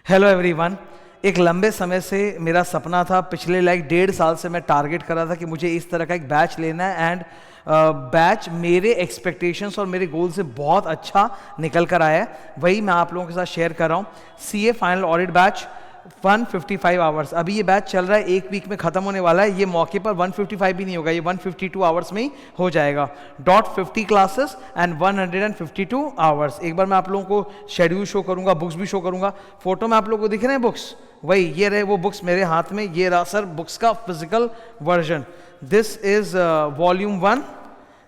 Hello everyone. एक लंबे समय से मेरा सपना था, पिछले 1.5 साल से मैं टारगेट कर रहा था कि मुझे इस तरह का एक बैच लेना है एंड बैच मेरे एक्सपेक्टेशंस और मेरे गोल से बहुत अच्छा निकल कर आया है। वही मैं आप लोगों के साथ शेयर कर रहा हूँ। CA final audit batch 155 hours, अभी ये बैच चल रहा है, एक वीक में खत्म होने वाला है। ये मौके पर 155 भी नहीं होगा, ये 152 आवर्स में ही हो जाएगा। Dot 50 classes and 152 hours. एक बार मैं आप लोगों को शेड्यूल शो करूंगा, बुक्स भी शो करूंगा। फोटो में आप लोगों को दिख रहे हैं बुक्स, वही ये रहे वो बुक्स मेरे हाथ में। ये रहा सर बुक्स का physical version. This is volume 1,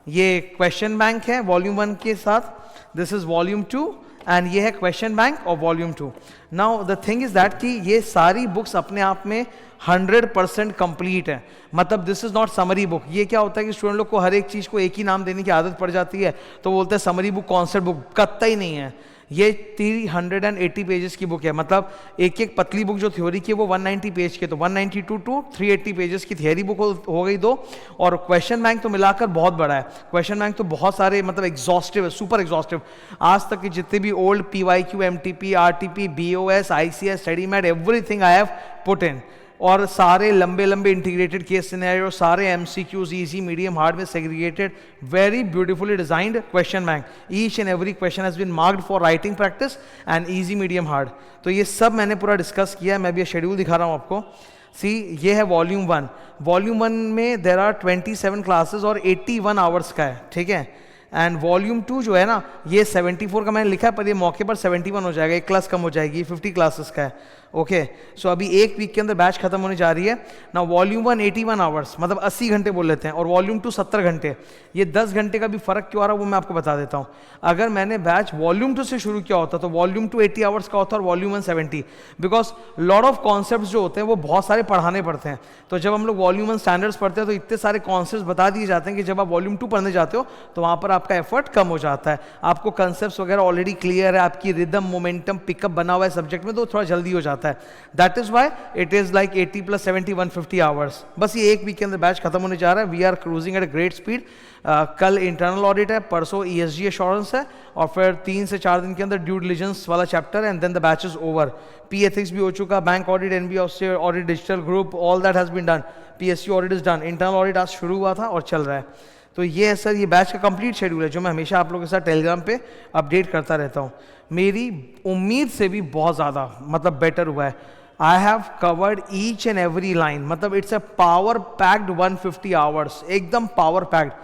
ये क्वेश्चन बैंक है वॉल्यूम 1 के साथ। दिस इज वॉल्यूम 2 एंड ये है क्वेश्चन बैंक और volume 2। Now the thing is that कि ये सारी बुक्स अपने आप में 100% कंप्लीट है। मतलब this is not summary book. ये क्या होता है कि स्टूडेंट लोग को हर एक चीज को एक ही नाम देने की आदत पड़ जाती है, तो बोलते हैं समरी बुक, कॉन्सेप्ट बुक। कतई नहीं है। ये 380 पेजेस की बुक है। मतलब एक एक पतली बुक जो थ्योरी की है वो 190 पेज के, तो 192 टू 380 पेजेस की थियरी बुक हो गई दो। और क्वेश्चन बैंक तो मिलाकर बहुत बड़ा है। क्वेश्चन बैंक तो बहुत सारे, मतलब एग्जॉस्टिव है, सुपर एग्जॉस्टिव। आज तक के जितने भी old PYQ, MTP, RTP, BOS, ICS, StudyMed, everything I have put in. और सारे लंबे लंबे इंटीग्रेटेड केस सिनेरियो, सारे MCQs, इजी, मीडियम, हार्ड में segregated, very beautifully designed question bank. Each and every question has been marked for writing practice and easy, medium, hard. तो ये सब मैंने पूरा डिस्कस किया है। मैं भी शेड्यूल दिखा रहा हूँ आपको। सी, ये है वॉल्यूम 1। वॉल्यूम 1 में देर आर 27 क्लासेस और 81 आवर्स का है, ठीक है। एंड वॉल्यूम 2 जो है ना, ये 74 का मैंने लिखा है, पर ये मौके पर 71 हो जाएगा, एक क्लास कम हो जाएगी। 50 क्लासेस का है। ओके, सो अभी एक वीक के अंदर बैच खत्म होने जा रही है ना। वॉल्यूम 1 81 आवर्स, मतलब 80 घंटे बोल लेते हैं, और वॉल्यूम 2 70 घंटे। ये 10 घंटे का भी फर्क क्यों आ रहा है वो मैं आपको बता देता हूँ। अगर मैंने बैच वॉल्यूम 2 से शुरू किया होता तो वॉल्यूम 2 80 आवर्स का होता और volume 1 70, because lot of concept जो होते हैं वो बहुत सारे पढ़ाने पड़ते हैं। तो जब हम लोग वॉल्यूम 1 स्टैंडर्ड्स पढ़ते हैं तो इतने सारे कॉन्सेप्ट बता दिए जाते हैं कि जब आप वॉल्यूम 2 पढ़ने जाते हो तो वहाँ पर आपका एफर्ट कम हो जाता है। आपको कॉन्सेप्ट्स वगैरह ऑलरेडी क्लियर है, आपकी रिदम, मोमेंटम, पिकअप बना हुआ है सब्जेक्ट में, तो थोड़ा जल्दी हो जाता है। That is why it is like 80 + 70 150 hours. बस ये एक वीक के अंदर बैच खत्म होने जा रहा है। We are cruising at a great speed. कल इंटरनल ऑडिट है, परसों ESG एश्योरेंस है, और फिर 3 से 4 दिन के अंदर ड्यू डिलिजेंस वाला चैप्टर, and then the batch is over. P ethics भी हो चुका, bank audit, NB audit, digital group, all that has been done. PSU audit is done. Internal audit आज शुरू हुआ था और चल रहा है। तो ये है सर, ये बैच का कंप्लीट शेड्यूल है जो मैं हमेशा आप लोगों के साथ टेलीग्राम पे अपडेट करता रहता हूँ। मेरी उम्मीद से भी बहुत ज़्यादा, मतलब बेटर हुआ है। I have covered each and every line, मतलब it's a power packed 150 hours, एकदम power packed,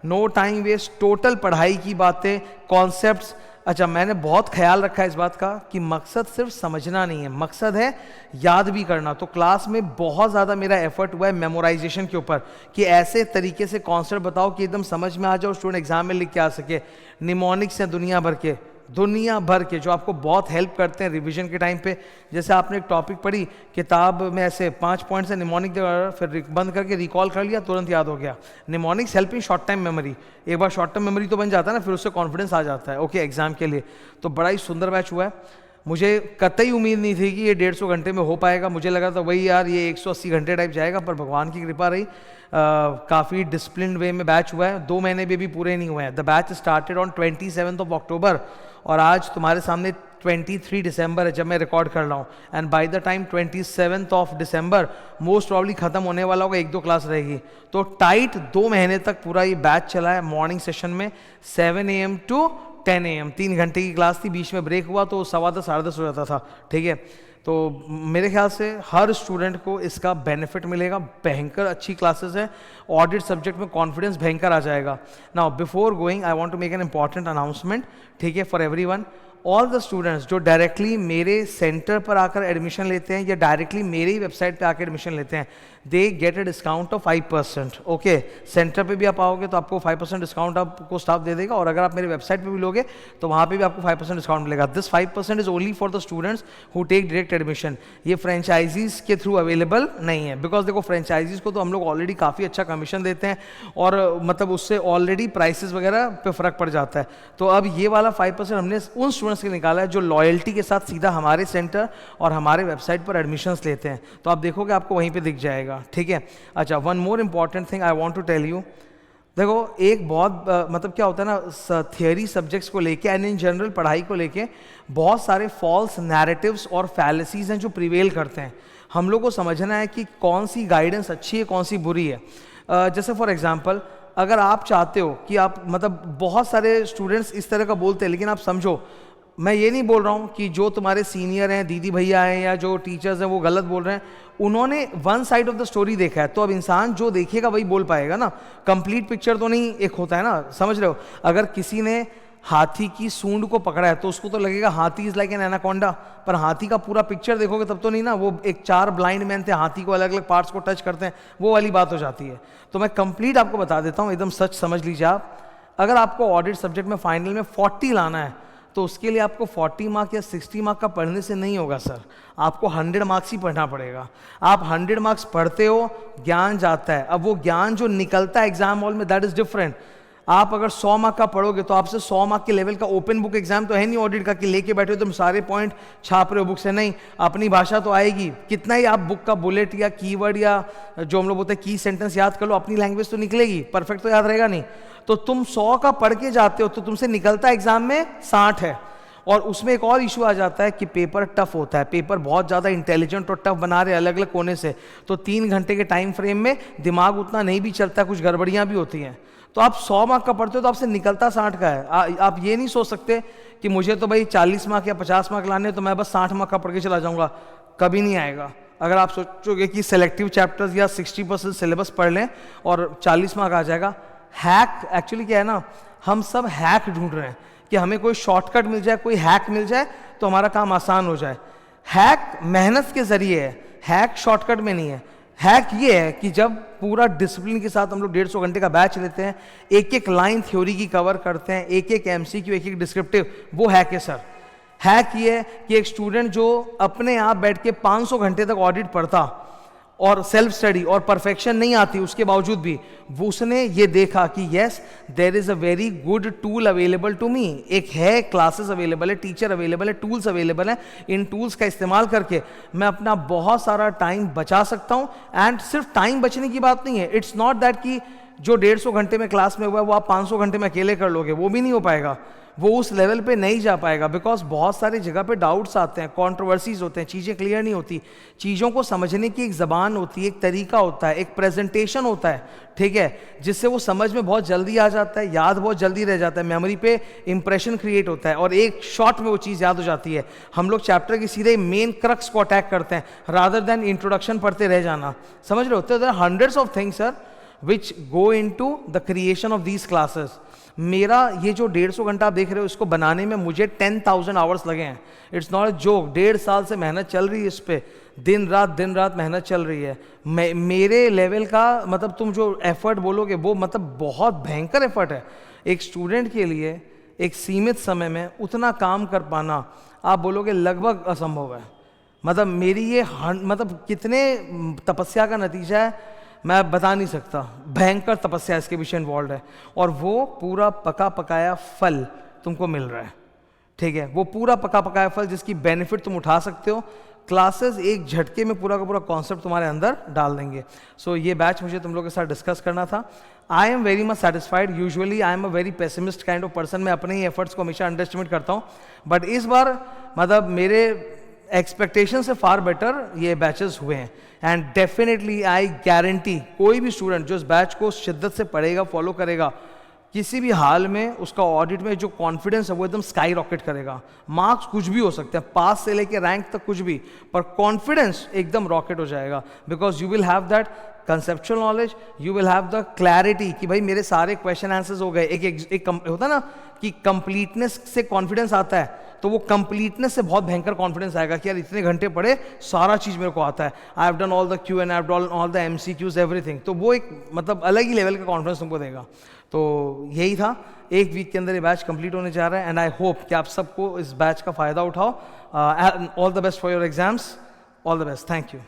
no time waste, total पढ़ाई की बातें, concepts। अच्छा, मैंने बहुत ख्याल रखा है इस बात का कि मकसद सिर्फ समझना नहीं है, मकसद है याद भी करना। तो क्लास में बहुत ज़्यादा मेरा एफर्ट हुआ है मेमोराइजेशन के ऊपर, कि ऐसे तरीके से कॉन्सेप्ट बताओ कि एकदम समझ में आ जाओ, स्टूडेंट एग्जाम में लिख के आ सके। निमोनिक्स हैं दुनिया भर के जो आपको बहुत हेल्प करते हैं रिवीजन के टाइम पे। जैसे आपने एक टॉपिक पढ़ी किताब में, ऐसे 5 पॉइंट से निमोनिक, फिर बंद करके रिकॉल कर लिया, तुरंत याद हो गया। Mnemonics help in short time memory. एक बार शॉर्ट टर्म मेमोरी तो बन जाता है ना, फिर उससे कॉन्फिडेंस आ जाता है ओके एग्जाम के लिए। तो बड़ा ही सुंदर बैच हुआ है। मुझे कतई उम्मीद नहीं थी कि ये 150 घंटे में हो पाएगा। मुझे लगा था वही यार ये 180 घंटे टाइप जाएगा, पर भगवान की कृपा रही। काफ़ी डिसिप्लिन वे में बैच हुआ है। 2 महीने भी पूरे नहीं हुए हैं। द बैच स्टार्टेड ऑन 27 अक्टूबर और आज तुम्हारे सामने 23 दिसंबर है जब मैं रिकॉर्ड कर रहा हूँ। And by the time 27 December most probably खत्म होने वाला होगा, 1-2 क्लास रहेगी। तो टाइट 2 महीने तक पूरा ये बैच चला है। मॉर्निंग सेशन में 7 AM to 10 AM 3 घंटे की क्लास थी, बीच में ब्रेक हुआ तो 10:15 साढ़े 10 हो जाता था, ठीक है। तो मेरे ख्याल से हर स्टूडेंट को इसका बेनिफिट मिलेगा। भयंकर अच्छी क्लासेस है। ऑडिट सब्जेक्ट में कॉन्फिडेंस भयंकर आ जाएगा। Now before going I want to make an important announcement, ठीक है, for everyone. All the students जो डायरेक्टली मेरे सेंटर पर आकर एडमिशन लेते हैं या डायरेक्टली मेरी वेबसाइट पे आकर एडमिशन लेते हैं, they get a discount of 5%। Okay, centre पे भी आप आओगे तो आपको 5% डिस्काउंट आपको स्टाफ दे देगा, और अगर आप मेरी वेबसाइट पे भी लोगे तो वहाँ पे भी आपको 5% डिस्काउंट मिलेगा। This 5% is only for the students who take direct admission. ये फ्रेंचाइजीज के थ्रू अवेलेबल नहीं है, बिकॉज देखो फ्रेंचाइजीज को तो हम लोग ऑलरेडी काफ़ी अच्छा कमीशन देते हैं, और मतलब उससे ऑलरेडी प्राइसेस वगैरह पे फर्क पड़ जाता है। तो अब ये वाला 5% हमने उन स्टूडेंट्स के निकाला है जो लॉयल्टी के साथ सीधा हमारे सेंटर और हमारे वेबसाइट पर एडमिशन्स लेते हैं। तो आप देखोगे आपको वहीं पे दिख जाएगा, ठीक है। अच्छा, one more important thing I want to tell you, देखो एक बहुत मतलब क्या होता है ना, थियरी सब्जेक्ट्स को लेके एंड इन जनरल पढ़ाई को लेके बहुत सारे फॉल्स नैरेटिव्स और फैलेसीज हैं जो प्रिवेल करते हैं। हम लोग को समझना है कि कौन सी गाइडेंस अच्छी है, कौन सी बुरी है। जैसे फॉर एग्जांपल, अगर आप चाहते हो कि आप मतलब बहुत सारे स्टूडेंट्स इस तरह का बोलते हैं, लेकिन आप समझो, मैं ये नहीं बोल रहा हूँ कि जो तुम्हारे सीनियर हैं, दीदी भैया हैं या जो टीचर्स हैं वो गलत बोल रहे हैं, उन्होंने one side of the story देखा है, तो अब इंसान जो देखेगा वही बोल पाएगा ना, कंप्लीट पिक्चर तो नहीं एक होता है ना, समझ रहे हो। अगर किसी ने हाथी की सूंड को पकड़ा है तो उसको तो लगेगा हाथी इज लाइक एन एनाकोंडा, पर हाथी का पूरा पिक्चर देखोगे तब तो नहीं ना, वो एक 4 ब्लाइंड मैन थे, हाथी को अलग अलग पार्ट्स को टच करते हैं, वो वाली बात हो जाती है। तो मैं कंप्लीट आपको बता देता हूँ, एकदम सच समझ लीजिए आप। अगर आपको ऑडिट सब्जेक्ट में फाइनल में 40 लाना है तो उसके लिए आपको 40 मार्क या 60 मार्क का पढ़ने से नहीं होगा सर, आपको 100 मार्क्स ही पढ़ना पड़ेगा। आप 100 मार्क्स पढ़ते हो, ज्ञान जाता है, अब वो ज्ञान जो निकलता है एग्जाम हॉल में दैट इज डिफरेंट। आप अगर 100 मार्क का पढ़ोगे तो आपसे 100 मार्क के लेवल का ओपन बुक एग्जाम तो है नहीं ऑडिट का कि लेके बैठे हो तुम सारे पॉइंट छाप रहे हो बुक से, नहीं, अपनी भाषा तो आएगी, कितना ही आप बुक का बुलेट या कीवर्ड या जो हम लोग बोलते हैं की सेंटेंस याद कर लो, अपनी लैंग्वेज तो निकलेगी, परफेक्ट तो याद रहेगा नहीं। तो तुम 100 का पढ़ के जाते हो तो तुमसे निकलता एग्जाम में 60 है। और उसमें एक और इशू आ जाता है कि पेपर टफ होता है, पेपर बहुत ज़्यादा इंटेलिजेंट और टफ बना रहे अलग अलग कोने से, तो 3 घंटे के टाइम फ्रेम में दिमाग उतना नहीं भी चलता, कुछ गड़बड़ियाँ भी होती हैं। तो आप 100 मार्क का पढ़ते हो तो आपसे निकलता 60 का है। आप ये नहीं सोच सकते कि मुझे तो भाई 40 मार्क या 50 मार्क लाने हैं तो मैं बस 60 मार्क का पढ़ के चला जाऊँगा, कभी नहीं आएगा। अगर आप सोचोगे कि सेलेक्टिव चैप्टर्स या 60% सिलेबस पढ़ लें और 40 मार्क आ जाएगा, हैक एक्चुअली क्या है ना, हम सब हैक ढूंढ रहे हैं कि हमें कोई शॉर्टकट मिल जाए, कोई हैक मिल जाए तो हमारा काम आसान हो जाए। हैक मेहनत के जरिए है, हैक शॉर्टकट में नहीं है। हैक ये है कि जब पूरा डिसिप्लिन के साथ हम लोग 150 घंटे का बैच लेते हैं, एक एक लाइन थ्योरी की कवर करते हैं, एक एक एमसीक्यू, एक एक डिस्क्रिप्टिव, वो हैक है सर। हैक ये है कि एक स्टूडेंट जो अपने आप बैठ के 500 घंटे तक ऑडिट पढ़ता और सेल्फ स्टडी और परफेक्शन नहीं आती उसके बावजूद भी, वो उसने ये देखा कि yes there is a very good tool available to me, एक है क्लासेस अवेलेबल है, टीचर अवेलेबल है, टूल्स अवेलेबल है, इन टूल्स का इस्तेमाल करके मैं अपना बहुत सारा टाइम बचा सकता हूँ। एंड सिर्फ टाइम बचने की बात नहीं है, इट्स नॉट दैट कि जो 150 घंटे में क्लास में हुआ है वो आप 500 घंटे में अकेले कर लोगे, वो भी नहीं हो पाएगा, वो उस लेवल पे नहीं जा पाएगा, बिकॉज बहुत सारी जगह पे डाउट्स आते हैं, कंट्रोवर्सीज होते हैं, चीज़ें क्लियर नहीं होती, चीज़ों को समझने की एक ज़बान होती है, एक तरीका होता है, एक प्रेजेंटेशन होता है, ठीक है, जिससे वो समझ में बहुत जल्दी आ जाता है, याद बहुत जल्दी रह जाता है, मेमोरी पे इंप्रेशन क्रिएट होता है और एक शॉट में वो चीज़ याद हो जाती है। हम लोग चैप्टर की सीधे मेन क्रक्स को अटैक करते हैं रादर देन इंट्रोडक्शन पढ़ते रह जाना, समझ रहे होते हैं। Hundreds of things sir which go into the creation of these classes. मेरा ये जो 150 घंटा आप देख रहे हो इसको बनाने में मुझे 10,000 आवर्स लगे हैं, इट्स नॉट अ जोक। 1.5 साल से मेहनत चल रही है इस पे, दिन रात मेहनत चल रही है। मेरे लेवल का मतलब तुम जो एफर्ट बोलोगे वो मतलब बहुत भयंकर एफर्ट है। एक स्टूडेंट के लिए एक सीमित समय में उतना काम कर पाना आप बोलोगे लगभग असंभव है। मतलब मेरी ये मतलब कितने तपस्या का नतीजा है मैं बता नहीं सकता, भयंकर तपस्या इसके पीछे इन्वॉल्व है और वो पूरा पका पकाया फल तुमको मिल रहा है, ठीक है, वो पूरा पका पकाया फल जिसकी बेनिफिट तुम उठा सकते हो। क्लासेस एक झटके में पूरा का पूरा कॉन्सेप्ट तुम्हारे अंदर डाल देंगे। सो ये बैच मुझे तुम लोगों के साथ डिस्कस करना था। I am very much satisfied. Usually I am a very pessimist kind of person, मैं अपने ही एफर्ट्स को हमेशा अंडर एस्टिमेट करता हूँ, बट इस बार मतलब मेरे एक्सपेक्टेशन से फार बेटर ये बैचेस हुए हैं। एंड डेफिनेटली आई गारंटी कोई भी स्टूडेंट जो इस बैच को शिद्दत से पढ़ेगा, फॉलो करेगा, किसी भी हाल में उसका ऑडिट में जो कॉन्फिडेंस है वो एकदम स्काई रॉकेट करेगा। मार्क्स कुछ भी हो सकते हैं, पास से लेके रैंक तक कुछ भी, पर कॉन्फिडेंस एकदम रॉकेट हो जाएगा, because you will have that conceptual knowledge, you will have the clarity कि भाई मेरे सारे क्वेश्चन आंसर्स हो गए। एक होता ना कि कंप्लीटनेस से कॉन्फिडेंस आता है, तो वो कंप्लीटनेस से बहुत भयंकर कॉन्फिडेंस आएगा कि यार इतने घंटे पढ़े, सारा चीज़ मेरे को आता है, I have done all the Q and I have done all the MCQs everything. तो वो एक मतलब अलग ही लेवल का कॉन्फिडेंस तुमको देगा। तो यही था, एक वीक के अंदर ये बैच कंप्लीट होने जा रहा है एंड आई होप कि आप सबको इस बैच का फ़ायदा उठाओ। All the best for your exams, all the best, thank you.